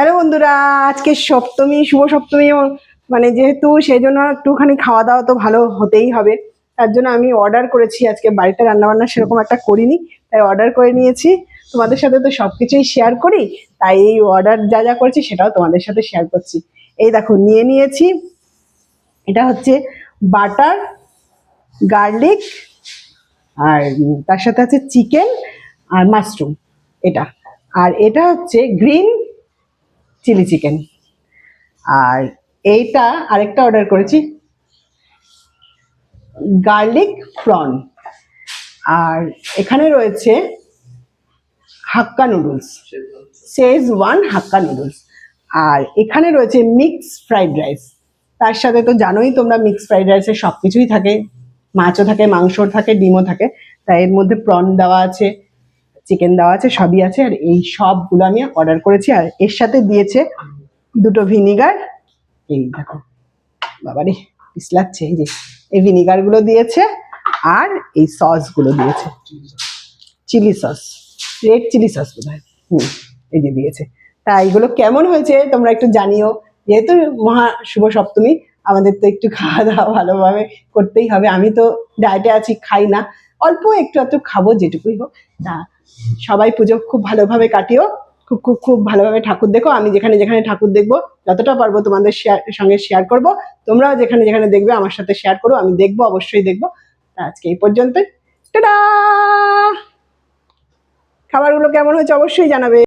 Hello বন্ধুরা, আজকে সপ্তমী, শুভ সপ্তমী, মানে যেহেতু সেই জন্য একটুখানি খাওয়া দাওয়া তো ভালো হতেই হবে। তার জন্য আমি অর্ডার করেছি। আজকে বাড়িতে রান্নাবান্না সেরকম একটা করিনি, তাই অর্ডার করে নিয়েছি। তোমাদের সাথে তো সবকিছুই শেয়ার করি, তাই এই অর্ডার যা যা করেছি সেটাও তোমাদের সাথে শেয়ার করছি। এই দেখো নিয়ে নিয়েছি, এটা হচ্ছে বাটার, গার্লিক, আর তার সাথে আছে চিকেন আর মাশরুম, এটা। আর এটা হচ্ছে গ্রিন চিলি চিকেন। আর এইটা আরেকটা অর্ডার করেছি, গার্লিক প্রন। আর এখানে রয়েছে হাক্কা নুডলস, শেজওয়ান হাক্কা নুডলস। আর এখানে রয়েছে মিক্স ফ্রাইড রাইস। তার সাথে তো জানোই তোমরা, মিক্স ফ্রাইড রাইসে সব কিছুই থাকে, মাছও থাকে, মাংস থাকে, ডিমও থাকে। তাই এর মধ্যে প্রন দেওয়া আছে, চিকেন দেওয়া আছে, সবই আছে। আর এই সবগুলো আমি অর্ডার করেছি। আর এর সাথে দিয়েছে দুটো ভিনিগার। এই দেখো, বাবারে পিছলাচ্ছে, এই যে এই ভিনিগার গুলো দিয়েছে, আর এই সস গুলো দিয়েছে, chilli sauce, red chilli sauce বোধ হয়। এই যে দিয়েছে। তা এইগুলো কেমন হয়েছে তোমরা একটু জানিও। যেহেতু মহা শুভ সপ্তমী, আমাদের তো একটু খাওয়া দাওয়া ভালোভাবে করতেই হবে। আমি তো ডায়েটে আছি, খাই না, অল্প একটু একটু খাবো যেটুকুই হোক। তা সবাই পুজো খুব ভালোভাবে কাটিও, খুব খুব খুব ভালোভাবে ঠাকুর দেখো। আমি যেখানে যেখানে ঠাকুর দেখবো, যতটা পারবো তোমাদের সঙ্গে শেয়ার করব। তোমরাও যেখানে যেখানে দেখবে আমার সাথে শেয়ার করো, আমি দেখবো, অবশ্যই দেখবো। তা আজকে এই পর্যন্তই। টাটা। খাবারগুলো কেমন হয়েছে অবশ্যই জানাবে।